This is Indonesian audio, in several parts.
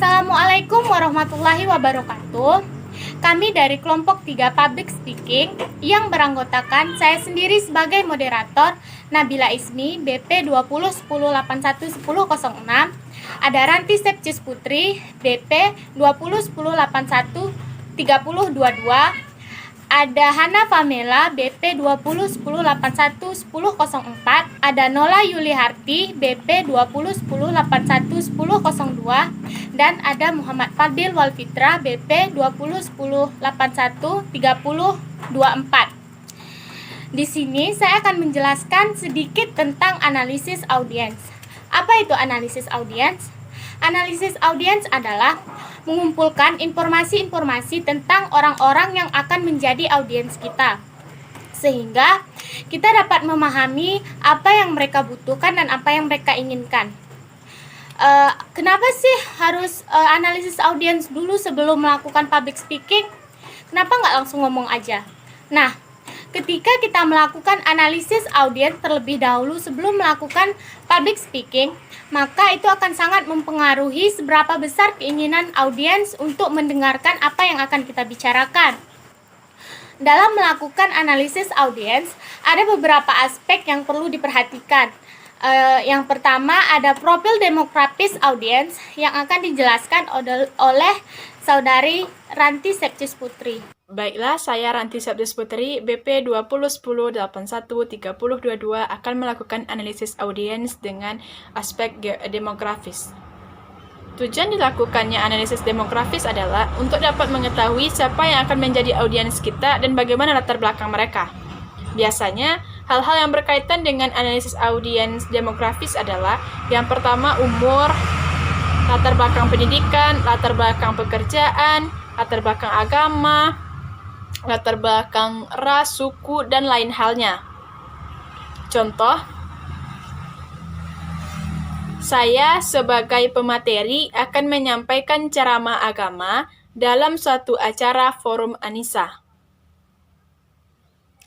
Assalamualaikum warahmatullahi wabarakatuh. Kami dari kelompok 3 Public Speaking yang beranggotakan saya sendiri sebagai moderator, Nabila Ismi, BP 2010811006. Ada Ranti Sepcis Putri, BP 2010813022. Ada Hana Pamela, BP 2010811004. Ada Nola Yuli Harti, BP 2010811002. Dan ada Muhammad Fadil Walfitra, BP 2010813024. Di sini saya akan menjelaskan sedikit tentang analisis audiens. Apa itu analisis audiens? Analisis audiens adalah mengumpulkan informasi-informasi tentang orang-orang yang akan menjadi audiens kita, sehingga kita dapat memahami apa yang mereka butuhkan dan apa yang mereka inginkan. Kenapa sih harus analisis audiens dulu sebelum melakukan public speaking? Kenapa nggak langsung ngomong aja? Nah, ketika kita melakukan analisis audiens terlebih dahulu sebelum melakukan public speaking, maka itu akan sangat mempengaruhi seberapa besar keinginan audiens untuk mendengarkan apa yang akan kita bicarakan. Dalam melakukan analisis audiens, ada beberapa aspek yang perlu diperhatikan. Yang pertama ada profil demografis audiens yang akan dijelaskan oleh Saudari Ranti Sepcis Putri. Baiklah, saya Ranti Sepcis Putri, BP 2010813022 akan melakukan analisis audiens dengan aspek demografis. Tujuan dilakukannya analisis demografis adalah untuk dapat mengetahui siapa yang akan menjadi audiens kita dan bagaimana latar belakang mereka. Biasanya, hal-hal yang berkaitan dengan analisis audiens demografis adalah yang pertama umur, latar belakang pendidikan, latar belakang pekerjaan, latar belakang agama, latar belakang ras, suku, dan lain halnya. Contoh, saya sebagai pemateri akan menyampaikan ceramah agama dalam suatu acara forum Anisa.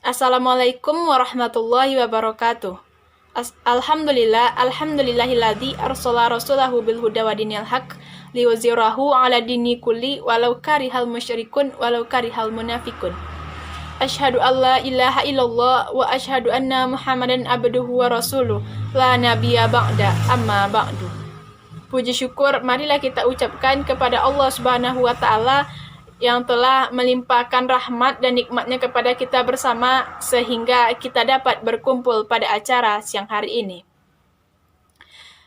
Assalamualaikum warahmatullahi wabarakatuh. Alhamdulillahilladzi arsala rasulahu bil huda wa dinil haq liwazirahu ala dini kulli walau karihal musyrikun walau karihal munafikun. Asyhadu alla ilaha illallah wa asyhadu anna Muhammadan abduhu wa rasuluh la nabiyya ba'da amma ba'du. Puji syukur marilah kita ucapkan kepada Allah Subhanahu wa taala yang telah melimpahkan rahmat dan nikmatnya kepada kita bersama sehingga kita dapat berkumpul pada acara siang hari ini.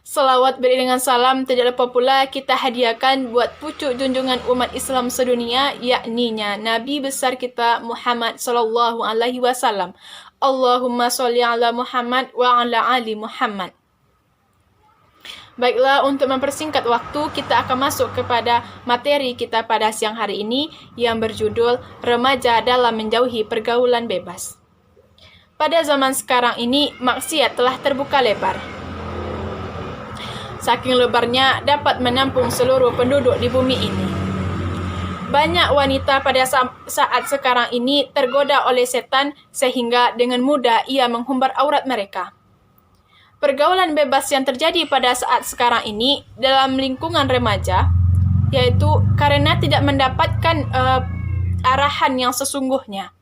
Salawat beriringan salam tidak lupa pula kita hadiahkan buat pucuk junjungan umat Islam sedunia, yakninya Nabi besar kita Muhammad sallallahu alaihi wasallam. Allahumma sholli ala Muhammad wa ala ali Muhammad. Baiklah, untuk mempersingkat waktu, kita akan masuk kepada materi kita pada siang hari ini yang berjudul Remaja dalam Menjauhi Pergaulan Bebas. Pada zaman sekarang ini, maksiat telah terbuka lebar. Saking lebarnya dapat menampung seluruh penduduk di bumi ini. Banyak wanita pada saat sekarang ini tergoda oleh setan sehingga dengan mudah ia menghumbar aurat mereka. Pergaulan bebas yang terjadi pada saat sekarang ini dalam lingkungan remaja, yaitu karena tidak mendapatkan arahan yang sesungguhnya.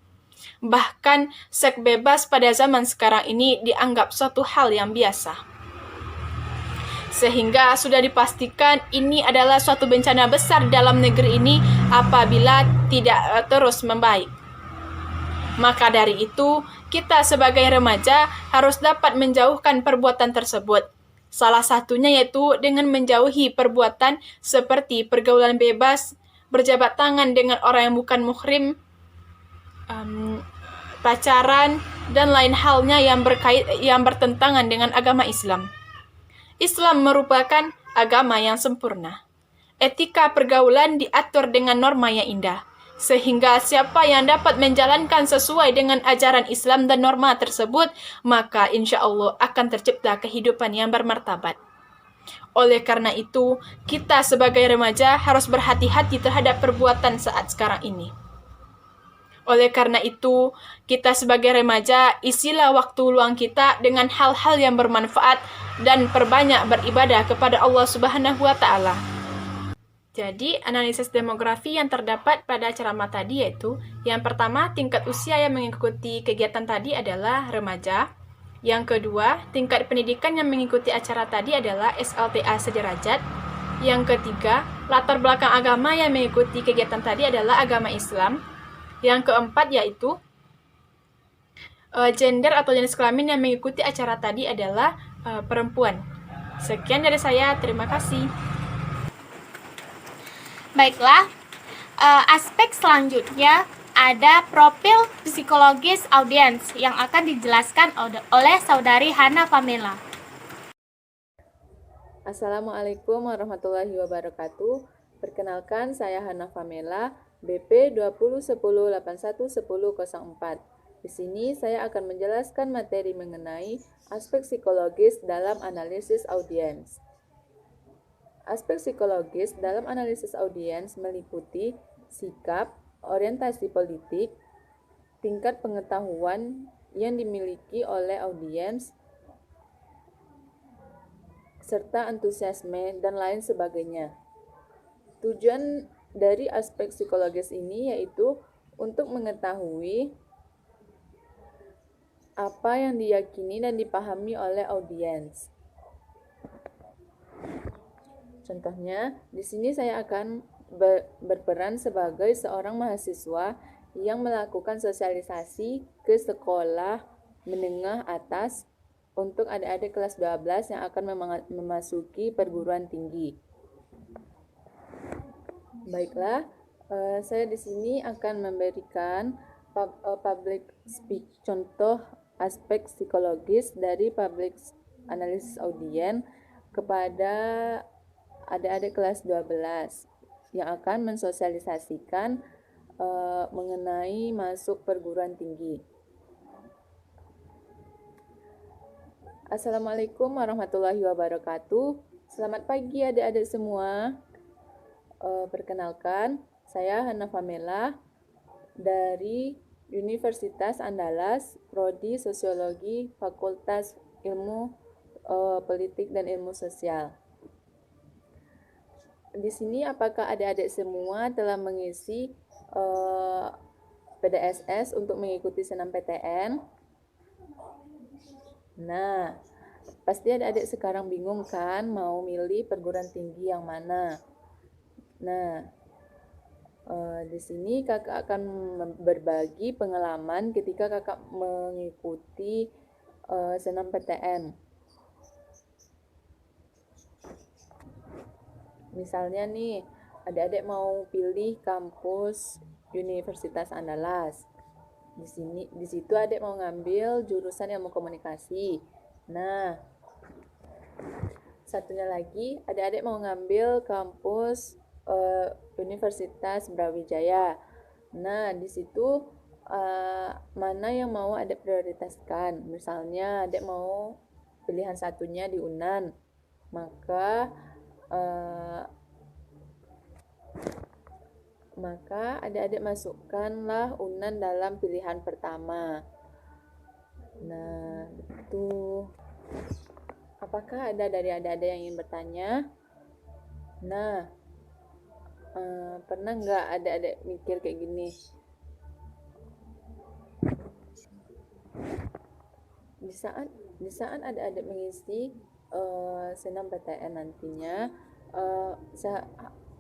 Bahkan seks bebas pada zaman sekarang ini dianggap suatu hal yang biasa. Sehingga sudah dipastikan ini adalah suatu bencana besar dalam negeri ini apabila tidak terus membaik. Maka dari itu, kita sebagai remaja harus dapat menjauhkan perbuatan tersebut. Salah satunya yaitu dengan menjauhi perbuatan seperti pergaulan bebas, berjabat tangan dengan orang yang bukan muhrim, pacaran, dan lain halnya yang bertentangan dengan agama Islam. Islam merupakan agama yang sempurna. Etika pergaulan diatur dengan norma yang indah. Sehingga siapa yang dapat menjalankan sesuai dengan ajaran Islam dan norma tersebut, maka insya Allah akan tercipta kehidupan yang bermartabat. Oleh karena itu, kita sebagai remaja harus berhati-hati terhadap perbuatan saat sekarang ini. Oleh karena itu, kita sebagai remaja, isilah waktu luang kita dengan hal-hal yang bermanfaat dan perbanyak beribadah kepada Allah Subhanahu wa Ta'ala. Jadi, analisis demografi yang terdapat pada ceramah tadi yaitu, yang pertama, tingkat usia yang mengikuti kegiatan tadi adalah remaja. Yang kedua, tingkat pendidikan yang mengikuti acara tadi adalah SLTA sederajat. Yang ketiga, latar belakang agama yang mengikuti kegiatan tadi adalah agama Islam. Yang keempat yaitu, gender atau jenis kelamin yang mengikuti acara tadi adalah perempuan. Sekian dari saya, terima kasih. Baiklah, aspek selanjutnya ada profil psikologis audiens yang akan dijelaskan oleh Saudari Hana Pamela. Assalamualaikum warahmatullahi wabarakatuh. Perkenalkan, saya Hana Pamela, BP 2010811004. Di sini saya akan menjelaskan materi mengenai aspek psikologis dalam analisis audiens. Aspek psikologis dalam analisis audiens meliputi sikap, orientasi politik, tingkat pengetahuan yang dimiliki oleh audiens, serta antusiasme dan lain sebagainya. Tujuan dari aspek psikologis ini yaitu untuk mengetahui apa yang diyakini dan dipahami oleh audiens. Contohnya, di sini saya akan berperan sebagai seorang mahasiswa yang melakukan sosialisasi ke sekolah menengah atas untuk adik-adik kelas 12 yang akan memasuki perguruan tinggi. Baiklah, saya di sini akan memberikan public speech, contoh aspek psikologis dari public analysis audience kepada adik-adik kelas 12 yang akan mensosialisasikan mengenai masuk perguruan tinggi. Assalamualaikum warahmatullahi wabarakatuh. Selamat pagi adik-adik semua. Perkenalkan, saya Hana Pamela dari Universitas Andalas, Prodi Sosiologi, Fakultas Ilmu Politik dan Ilmu Sosial. Di sini apakah adik-adik semua telah mengisi PDSS untuk mengikuti SNMPTN? Nah, pasti adik-adik sekarang bingung kan mau milih perguruan tinggi yang mana? Nah, di sini kakak akan berbagi pengalaman ketika kakak mengikuti SNMPTN. Misalnya nih, adik-adik mau pilih kampus Universitas Andalas. Di situ adik mau ngambil jurusan ilmu komunikasi. Nah, satunya lagi, adik-adik mau ngambil kampus Universitas Brawijaya. Nah, di situ mana yang mau adik prioritaskan? Misalnya adik mau pilihan satunya di UNAN, maka adik-adik masukkanlah UNAN dalam pilihan pertama. Nah, itu. Apakah ada dari adik-adik yang ingin bertanya? Nah, pernah nggak adik-adik mikir kayak gini? Di saat adik-adik mengisi SNMPTN nantinya,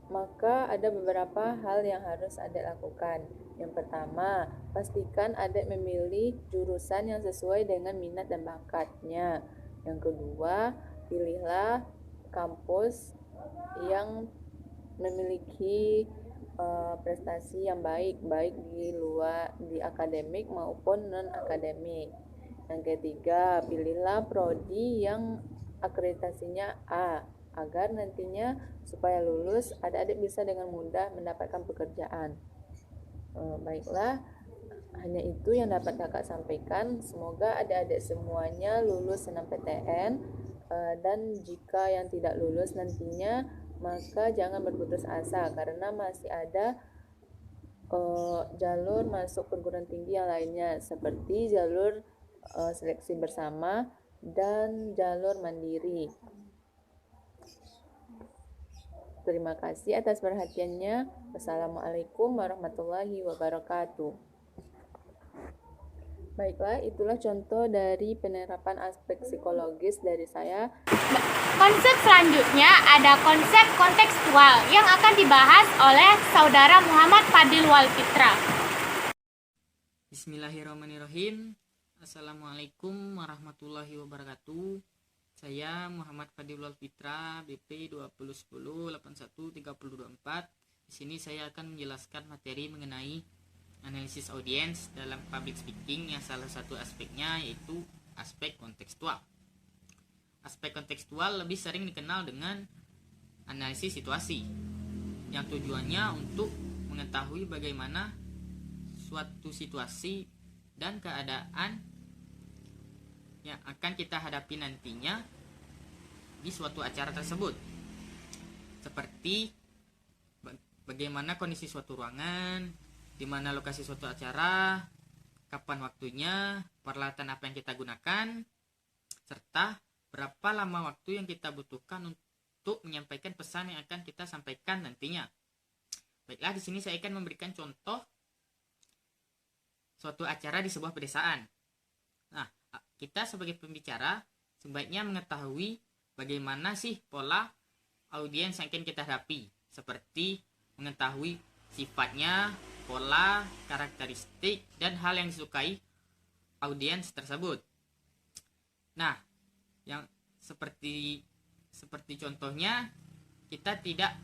maka ada beberapa hal yang harus adik lakukan. Yang pertama, pastikan adik memilih jurusan yang sesuai dengan minat dan bakatnya. Yang kedua, pilihlah kampus yang memiliki prestasi yang baik di akademik maupun non akademik. Yang ketiga, pilihlah prodi yang akreditasinya A agar nantinya supaya lulus adik-adik bisa dengan mudah mendapatkan pekerjaan. Baiklah, hanya itu yang dapat kakak sampaikan. Semoga adik-adik semuanya lulus SNMPTN, dan jika yang tidak lulus nantinya maka jangan berputus asa karena masih ada jalur masuk perguruan tinggi yang lainnya seperti jalur seleksi bersama dan jalur mandiri. Terima kasih atas perhatiannya. Wassalamualaikum warahmatullahi wabarakatuh. Baiklah, itulah contoh dari penerapan aspek psikologis dari saya. Konsep selanjutnya ada konsep kontekstual yang akan dibahas oleh Saudara Muhammad Fadil Walfitra. Bismillahirrahmanirrahim. Assalamualaikum warahmatullahi wabarakatuh. Saya Muhammad Fadil Walfitra, BP 2010-81-3024. Di sini saya akan menjelaskan materi mengenai analisis audiens dalam public speaking yang salah satu aspeknya yaitu aspek kontekstual. Aspek kontekstual lebih sering dikenal dengan analisis situasi yang tujuannya untuk mengetahui bagaimana suatu situasi dan keadaan yang akan kita hadapi nantinya di suatu acara tersebut, seperti bagaimana kondisi suatu ruangan, di mana lokasi suatu acara, kapan waktunya, peralatan apa yang kita gunakan, serta berapa lama waktu yang kita butuhkan untuk menyampaikan pesan yang akan kita sampaikan nantinya. Baiklah, di sini saya akan memberikan contoh suatu acara di sebuah pedesaan. Nah, kita sebagai pembicara sebaiknya mengetahui bagaimana sih pola audiens yang akan kita hadapi, seperti mengetahui sifatnya, pola, karakteristik, dan hal yang disukai audiens tersebut. Nah, yang seperti contohnya, kita tidak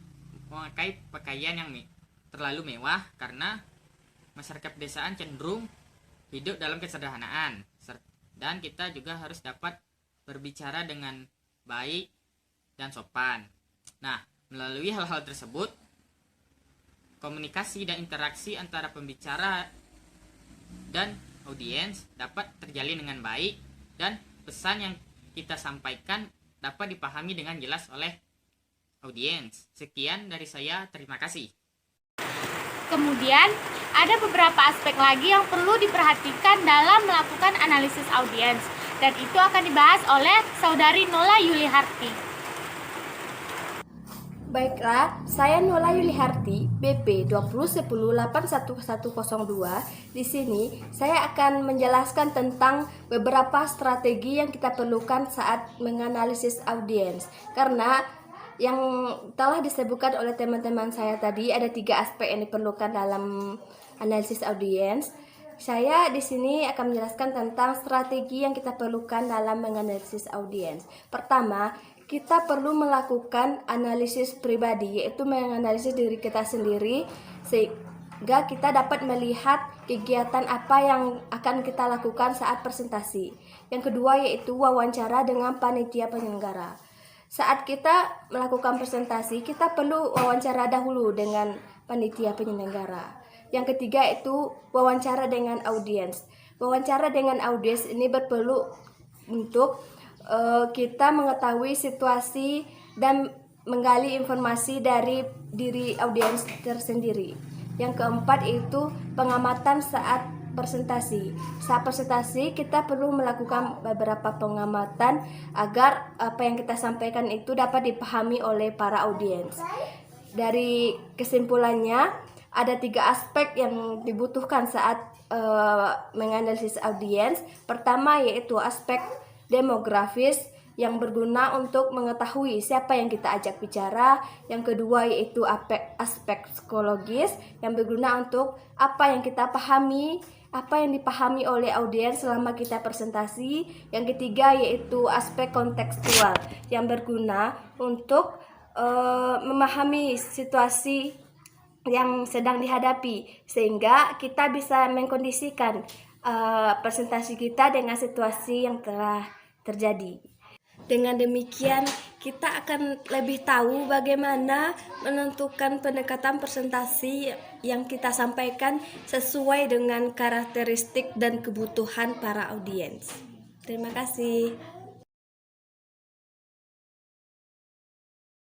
memakai pakaian yang terlalu mewah karena masyarakat pedesaan cenderung hidup dalam kesederhanaan, dan kita juga harus dapat berbicara dengan baik dan sopan. Nah, melalui hal-hal tersebut, komunikasi dan interaksi antara pembicara dan audiens dapat terjalin dengan baik dan pesan yang kita sampaikan dapat dipahami dengan jelas oleh audiens. Sekian dari saya, terima kasih. Kemudian, ada beberapa aspek lagi yang perlu diperhatikan dalam melakukan analisis audiens, dan itu akan dibahas oleh Saudari Nola Yuliharti. Baiklah, saya Nola Yuliharti, BP 2010-81-102. Di sini saya akan menjelaskan tentang beberapa strategi yang kita perlukan saat menganalisis audiens. Karena yang telah disebutkan oleh teman-teman saya tadi, ada 3 aspek yang diperlukan dalam analisis audiens. Saya di sini akan menjelaskan tentang strategi yang kita perlukan dalam menganalisis audiens. Pertama, kita perlu melakukan analisis pribadi, yaitu menganalisis diri kita sendiri sehingga kita dapat melihat kegiatan apa yang akan kita lakukan saat presentasi. Yang kedua yaitu wawancara dengan panitia penyelenggara. Saat kita melakukan presentasi, kita perlu wawancara dahulu dengan panitia penyelenggara. Yang ketiga itu wawancara dengan audiens. Wawancara dengan audiens ini berperlu untuk kita mengetahui situasi dan menggali informasi dari diri audiens tersendiri. Yang keempat itu pengamatan saat presentasi. Saat presentasi kita perlu melakukan beberapa pengamatan agar apa yang kita sampaikan itu dapat dipahami oleh para audiens. Dari kesimpulannya, ada 3 aspek yang dibutuhkan saat menganalisis audiens. Pertama yaitu aspek demografis yang berguna untuk mengetahui siapa yang kita ajak bicara. Yang kedua yaitu aspek psikologis yang berguna untuk apa yang kita pahami, apa yang dipahami oleh audiens selama kita presentasi. Yang ketiga yaitu aspek kontekstual yang berguna untuk memahami situasi yang sedang dihadapi sehingga kita bisa mengkondisikan presentasi kita dengan situasi yang telah terjadi. Dengan demikian, kita akan lebih tahu bagaimana menentukan pendekatan presentasi yang kita sampaikan sesuai dengan karakteristik dan kebutuhan para audiens. Terima kasih.